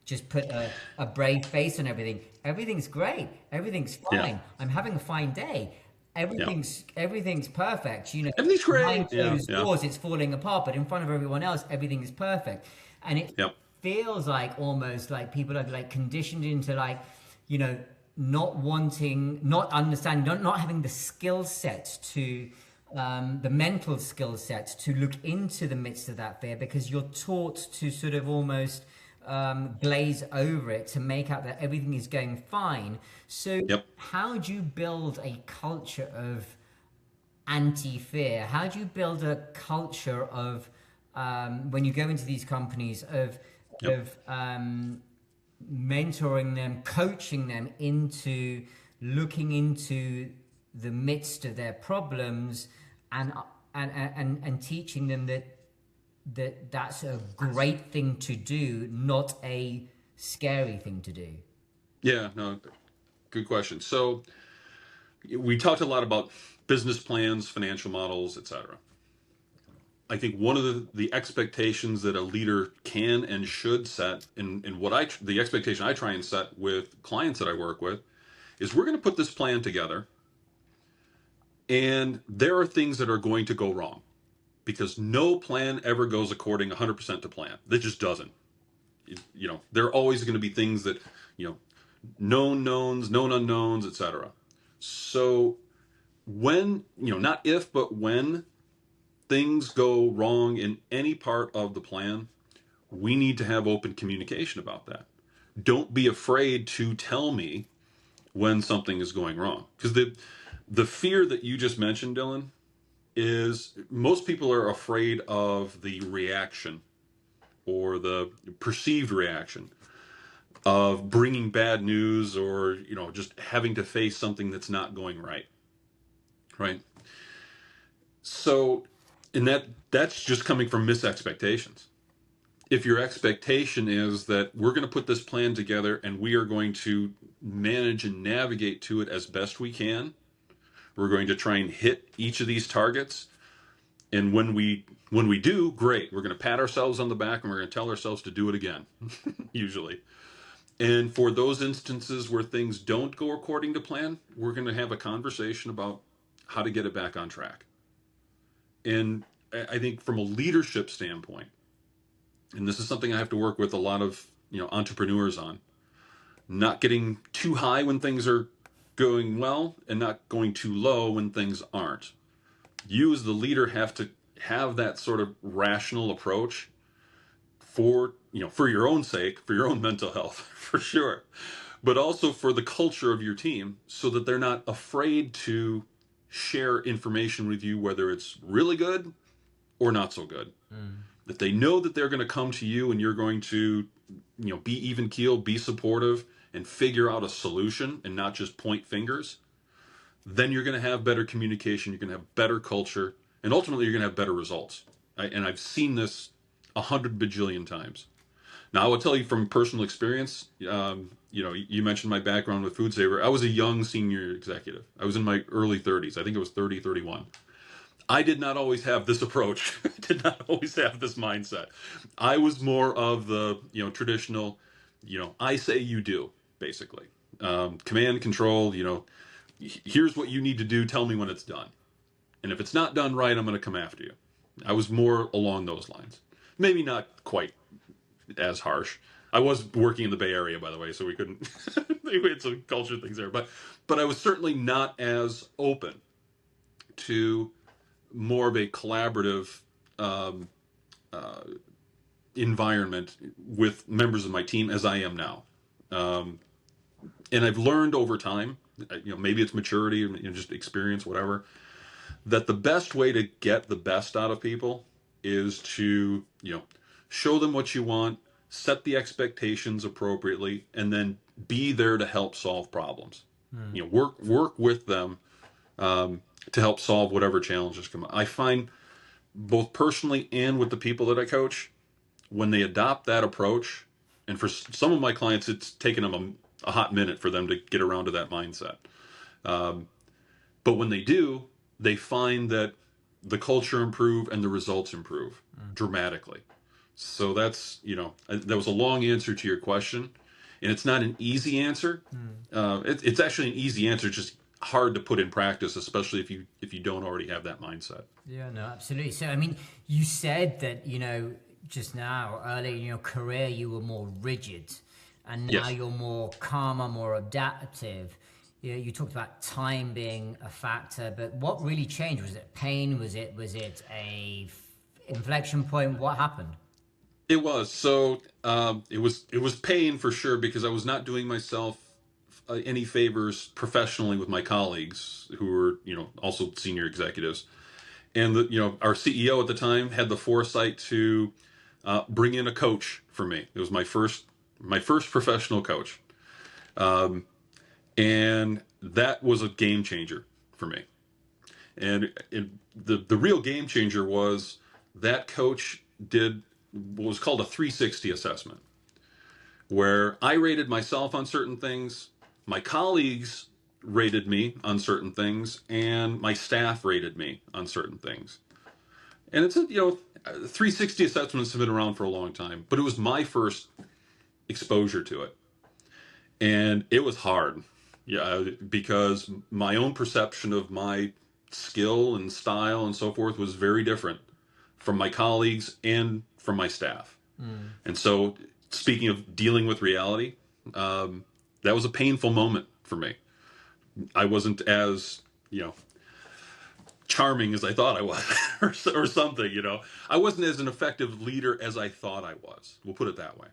Just put a brave face on everything. Everything's great. Everything's fine. Yeah. I'm having a fine day. Everything's perfect. Everything's great. Behind closed doors, it's falling apart, but in front of everyone else, everything is perfect. And it feels almost like people are conditioned into not wanting, not understanding, not having the skill set to the mental skill set to look into the midst of that fear, because you're taught to sort of almost glaze over it to make out that everything is going fine. So how do you build a culture of anti-fear? How do you build a culture of when you go into these companies of mentoring them, coaching them into looking into the midst of their problems and teaching them that's a great thing to do, not a scary thing to do? Yeah, no, good question. So we talked a lot about business plans, financial models, etc. I think one of the expectations that a leader can and should set, and the expectation I try and set with clients that I work with, is we're going to put this plan together, and there are things that are going to go wrong, because no plan ever goes according 100% to plan. That just doesn't. There are always going to be things that, known knowns, known unknowns, etc. So when, not if, but when things go wrong in any part of the plan, we need to have open communication about that. Don't be afraid to tell me when something is going wrong. Because the fear that you just mentioned, Dylan, is most people are afraid of the reaction or the perceived reaction of bringing bad news or, just having to face something that's not going right. Right? So, and that's just coming from misexpectations. If your expectation is that we're going to put this plan together and we are going to manage and navigate to it as best we can. We're going to try and hit each of these targets. And when we do, great. We're going to pat ourselves on the back and we're going to tell ourselves to do it again, usually. And for those instances where things don't go according to plan, we're going to have a conversation about how to get it back on track. And I think from a leadership standpoint, and this is something I have to work with a lot of, entrepreneurs on, not getting too high when things are going well and not going too low when things aren't. You as the leader have to have that sort of rational approach for your own sake, for your own mental health, for sure, but also for the culture of your team, so that they're not afraid to share information with you, whether it's really good or not so good. That they know that they're going to come to you and you're going to, be even keeled, be supportive, and figure out a solution and not just point fingers. Then you're going to have better communication, you're going to have better culture, and ultimately you're going to have better results. And I've seen this 100 bajillion times. Now, I will tell you from personal experience, you mentioned my background with FoodSaver. I was a young senior executive. I was in my early 30s. I think it was 30, 31. I did not always have this approach. I did not always have this mindset. I was more of the, traditional, I say you do, basically. Command, control, here's what you need to do. Tell me when it's done. And if it's not done right, I'm going to come after you. I was more along those lines. Maybe not quite as harsh. I was working in the Bay Area, by the way, so we couldn't. We had some culture things there, but I was certainly not as open to more of a collaborative environment with members of my team as I am now. And I've learned over time, maybe it's maturity, just experience, whatever, that the best way to get the best out of people is to, show them what you want, set the expectations appropriately, and then be there to help solve problems. Work with them to help solve whatever challenges come up. I find both personally and with the people that I coach, when they adopt that approach, and for some of my clients, it's taken them a hot minute for them to get around to that mindset. But when they do, they find that the culture improve and the results improve dramatically. So that's, that was a long answer to your question, and it's not an easy answer. It's actually an easy answer, just hard to put in practice, especially if you don't already have that mindset. Yeah, no, absolutely. So, I mean, you said that, just now, earlier in your career, you were more rigid, and now Yes. you're more calmer, more adaptive. You talked about time being a factor, but what really changed? Was it pain? Was it a inflection point? What happened? It was. So it was pain for sure, because I was not doing myself any favors professionally with my colleagues who were, also senior executives. And our CEO at the time had the foresight to bring in a coach for me. It was my first professional coach. And that was a game changer for me. And the real game changer was that coach did what was called a 360 assessment, where I rated myself on certain things, my colleagues rated me on certain things, and my staff rated me on certain things. And it's 360 assessments have been around for a long time, but it was my first exposure to it. And it was hard. Yeah, because my own perception of my skill and style and so forth was very different from my colleagues and from my staff. And so, speaking of dealing with reality, that was a painful moment for me. I wasn't as, charming as I thought I was, or something, I wasn't as an effective leader as I thought I was. We'll put it that way.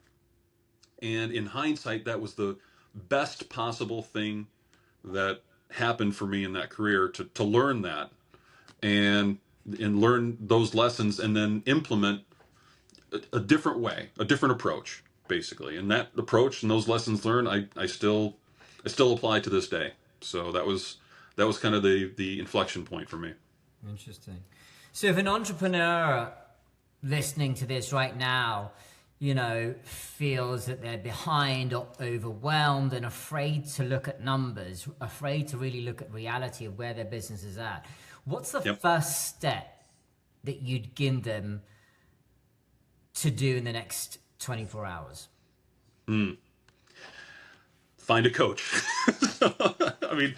And in hindsight, that was the best possible thing that happened for me in that career, to learn that and learn those lessons, and then implement a different way, a different approach, basically. And that approach and those lessons learned, I still apply to this day. So that was kind of the inflection point for me. Interesting. So if an entrepreneur listening to this right now, feels that they're behind or overwhelmed and afraid to look at numbers, afraid to really look at reality of where their business is at, what's the Yep. first step that you'd give them to do in the next 24 hours? Find a coach. I mean,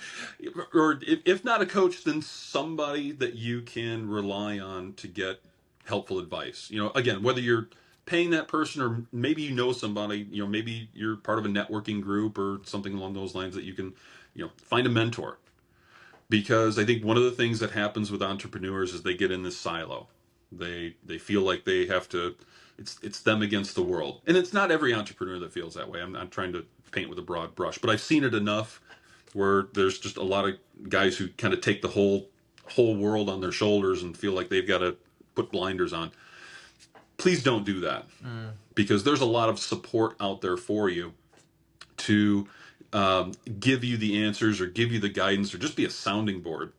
or if not a coach, then somebody that you can rely on to get helpful advice. Again, whether you're paying that person or maybe somebody, maybe you're part of a networking group or something along those lines that you can, find a mentor. Because I think one of the things that happens with entrepreneurs is they get in this silo. They feel like they have to, it's them against the world. And it's not every entrepreneur that feels that way. I'm not trying to paint with a broad brush, but I've seen it enough where there's just a lot of guys who kind of take the whole world on their shoulders and feel like they've got to put blinders on. Please don't do that, because there's a lot of support out there for you to give you the answers or give you the guidance or just be a sounding board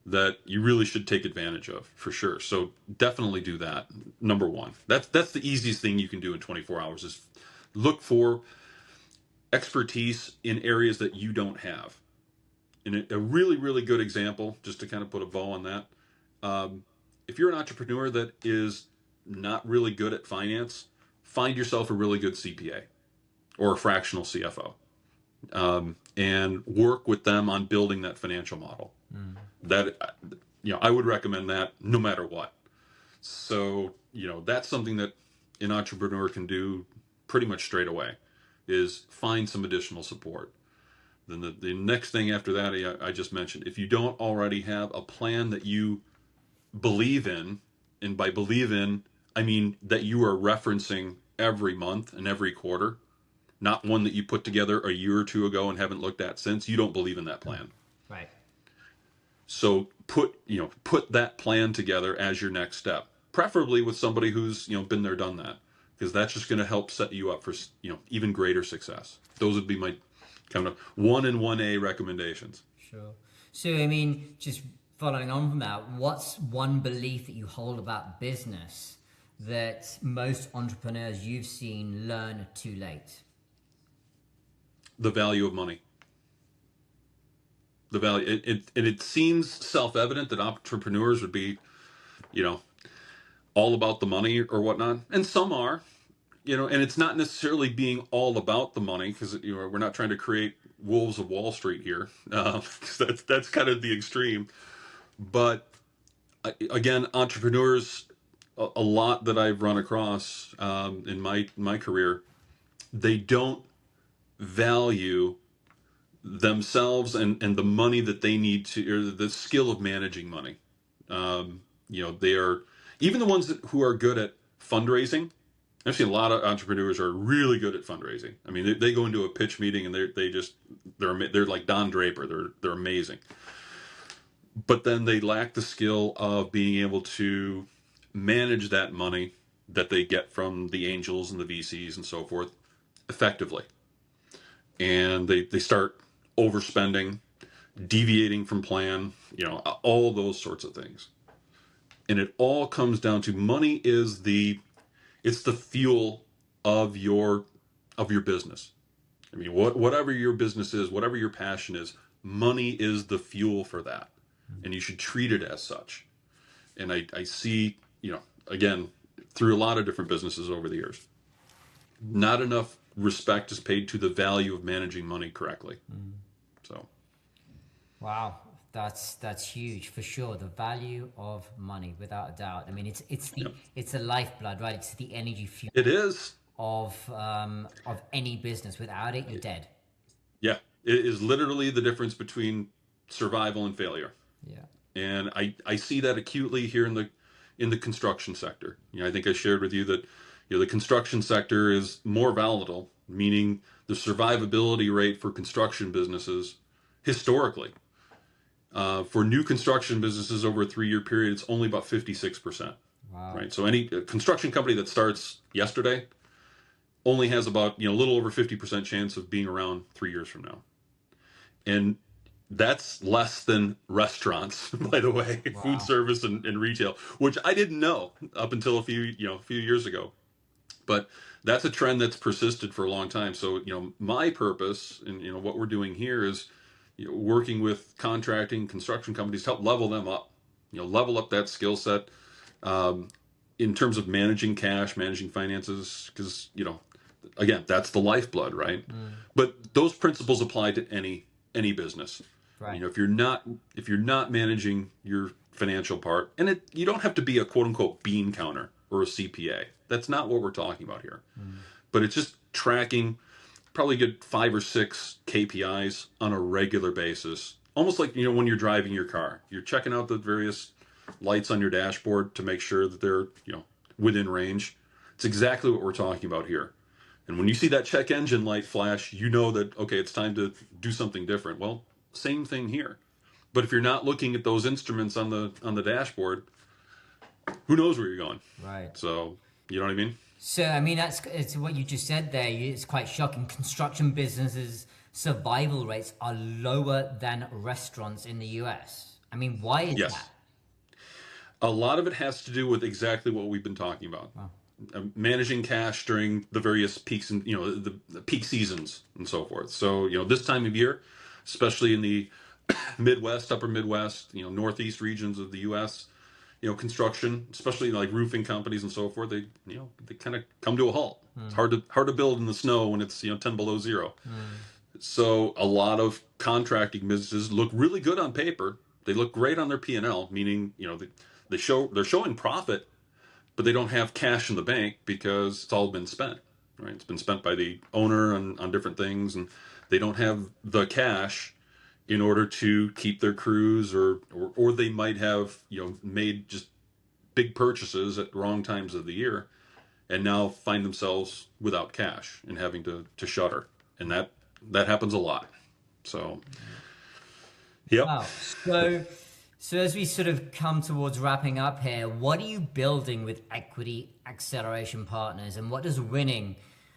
that you really should take advantage of, for sure. So definitely do that. Number one, that's the easiest thing you can do in 24 hours is look for expertise in areas that you don't have. And a really, really good example, just to kind of put a bow on that, if you're an entrepreneur that is not really good at finance, find yourself a really good CPA or a fractional CFO, and work with them on building that financial model. That, I would recommend that no matter what. So, that's something that an entrepreneur can do pretty much straight away, is find some additional support. Then the next thing after that, I just mentioned, if you don't already have a plan that you believe in, and by believe in, I mean that you are referencing every month and every quarter, not one that you put together a year or two ago and haven't looked at since, you don't believe in that plan. Right. So put that plan together as your next step, preferably with somebody who's, been there, done that, because that's just going to help set you up for, even greater success. Those would be my kind of 1 and 1A recommendations. Sure. So, I mean, just following on from that, what's one belief that you hold about business that most entrepreneurs you've seen learn too late? The value of money. The value, it seems self-evident that entrepreneurs would be, all about the money or whatnot, and some are, and it's not necessarily being all about the money, because we're not trying to create wolves of Wall Street here, because that's kind of the extreme. But again, entrepreneurs, a lot that I've run across in my career, they don't value themselves and the money that they need to, or the skill of managing money. They are, even the ones who are good at fundraising. I've seen a lot of entrepreneurs are really good at fundraising. I mean, they go into a pitch meeting and they're like Don Draper. They're amazing. But then they lack the skill of being able to manage that money that they get from the angels and the VCs and so forth effectively. And they start overspending, deviating from plan, all those sorts of things. And it all comes down to money is it's the fuel of your business. I mean, whatever your business is, whatever your passion is, money is the fuel for that. And you should treat it as such. And I see, again, through a lot of different businesses over the years, not enough respect is paid to the value of managing money correctly. So, wow, that's huge for sure. The value of money, without a doubt. I mean, it's the lifeblood, right? It's the energy fuel. It is of any business. Without it, you're dead. Yeah, it is literally the difference between survival and failure. Yeah, and I see that acutely here in the construction sector. I think I shared with you that the construction sector is more volatile, meaning the survivability rate for construction businesses historically, for new construction businesses over a 3-year period, it's only about 56%. wow. Right. So any construction company that starts yesterday only has about a little over 50% chance of being around 3 years from now, and that's less than restaurants, by the way, wow. Food service and retail, which I didn't know up until a few years ago. But that's a trend that's persisted for a long time. So, my purpose and, what we're doing here is, working with contracting construction companies to help level them up, level up that skill set, in terms of managing cash, managing finances, because, again, that's the lifeblood, right? But those principles apply to any business. Right. If you're not managing your financial part, and you don't have to be a quote unquote bean counter or a CPA. That's not what we're talking about here. But it's just tracking, probably get 5 or 6 KPIs on a regular basis. Almost like, when you're driving your car, you're checking out the various lights on your dashboard to make sure that they're, within range. It's exactly what we're talking about here. And when you see that check engine light flash, you know that, okay, it's time to do something different. Well, same thing here. But if you're not looking at those instruments on the dashboard, who knows where you're going? Right. So, you know what I mean? So, I mean, it's what you just said there. It's quite shocking. Construction businesses' survival rates are lower than restaurants in the US. I mean, why is that? A lot of it has to do with exactly what we've been talking about. Wow. Managing cash during the various peaks and, the peak seasons and so forth. So, this time of year, especially in the Midwest, upper Midwest, Northeast regions of the U.S., construction, especially like roofing companies and so forth, they kind of come to a halt. It's hard to build in the snow when it's 10 below zero. So a lot of contracting businesses look really good on paper. They look great on their P&L, meaning they're showing profit, but they don't have cash in the bank because it's all been spent. Right? It's been spent by the owner on different things, and they don't have the cash in order to keep their crews, or they might have made just big purchases at wrong times of the year, and now find themselves without cash and having to shutter, and that happens a lot. So, yep. Wow. So as we sort of come towards wrapping up here, what are you building with Equity Acceleration Partners, and what does winning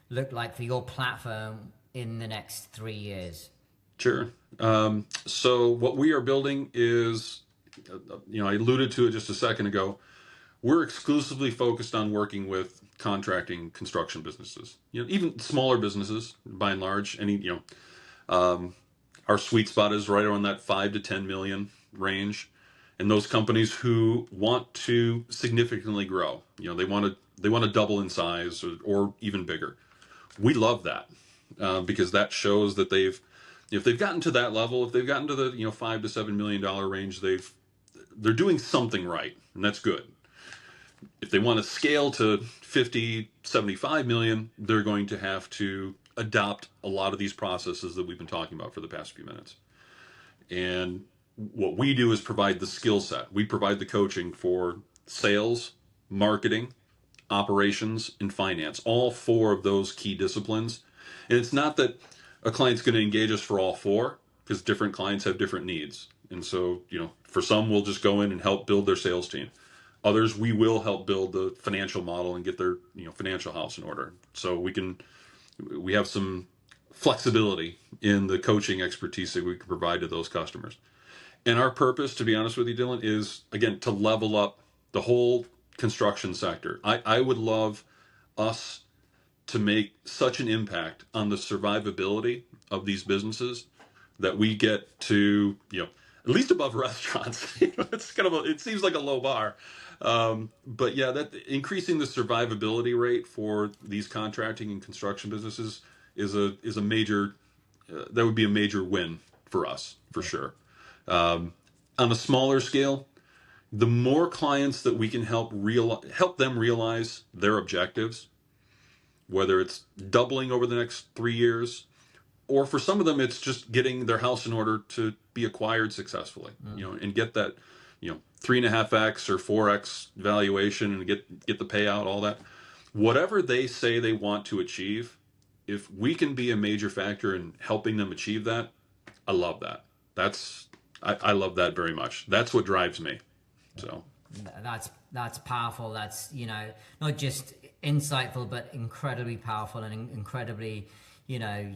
look like for your platform in the next 3 years? Sure. So what we are building is, I alluded to it just a second ago. We're exclusively focused on working with contracting construction businesses, even smaller businesses, by and large. Our sweet spot is right around that 5 to 10 million range, and those companies who want to significantly grow, they want to double in size or even bigger. We love that because that shows that if they've gotten to that level, if they've gotten to the $5 to $7 million range, they're doing something right, and that's good. If they want to scale to 50, 75 million, they're going to have to adopt a lot of these processes that we've been talking about for the past few minutes. And what we do is provide the skill set. We provide the coaching for sales, marketing, operations, and finance, all 4 of those key disciplines. And it's not that a client's going to engage us for all 4, because different clients have different needs. And so, for some, we'll just go in and help build their sales team. Others, we will help build the financial model and get their, financial house in order. So we have some flexibility in the coaching expertise that we can provide to those customers. And our purpose, to be honest with you, Dylan, is, again, to level up the whole construction sector. I would love us to make such an impact on the survivability of these businesses that we get to, at least above restaurants. It's it seems like a low bar. But yeah, that increasing the survivability rate for these contracting and construction businesses is a major, that would be a major win for us, for sure. On a smaller scale, the more clients that we can help them realize their objectives, whether it's doubling over the next 3 years, or for some of them, it's just getting their house in order to be acquired successfully, and get that, 3.5x or 4x valuation, and get the payout, all that. Whatever they say they want to achieve, if we can be a major factor in helping them achieve that, I love that. I love that very much. That's what drives me. So that's powerful. That's, not just insightful, but incredibly powerful and incredibly, a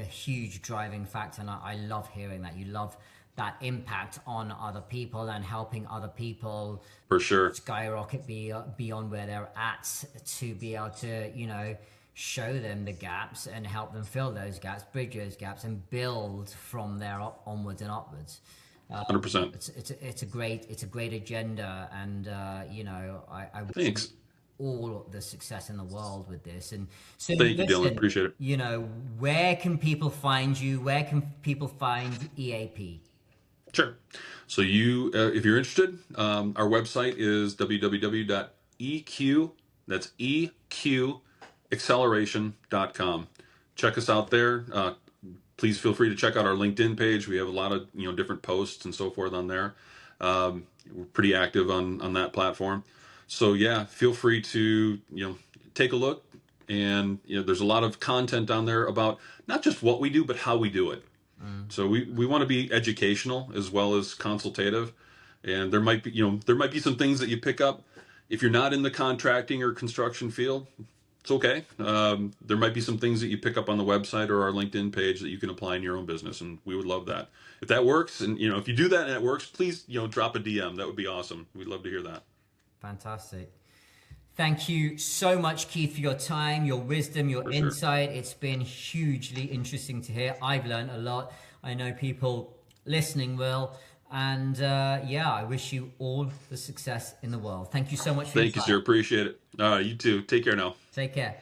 huge driving factor. And I love hearing that. You love that impact on other people and helping other people For sure. skyrocket beyond where they're at, to be able to, you know, show them the gaps and help them fill those gaps, bridge those gaps, and build from there onwards and upwards. 100%. It's a great agenda, and you know, I wish you Thanks. all the success in the world with this. And so, Thank you, Dylan. listen, Appreciate it. you know, where can people find you? Where can people find EAP? Sure. So if you're interested, our website is www.eq, that's eqacceleration.com. Check us out there. Please feel free to check out our LinkedIn page. We have a lot of, you know, different posts and so forth on there. We're pretty active on that platform. So yeah, feel free to, you know, take a look. And, you know, there's a lot of content on there about not just what we do, but how we do it. So we want to be educational as well as consultative. And there might be some things that you pick up if you're not in the contracting or construction field. It's okay. There might be some things that you pick up on the website or our LinkedIn page that you can apply in your own business, and we would love that. If that works, and, you know, if you do that and it works, please, you know, drop a DM. That would be awesome. We'd love to hear that. Fantastic. Thank you so much, Keith, for your time, your wisdom, your insight. It's been hugely interesting to hear. I've learned a lot. I know people listening will. And yeah, I wish you all the success in the world. Thank you so much for your time. Thank you, sir. Appreciate it. All right, you too. Take care now. Take care.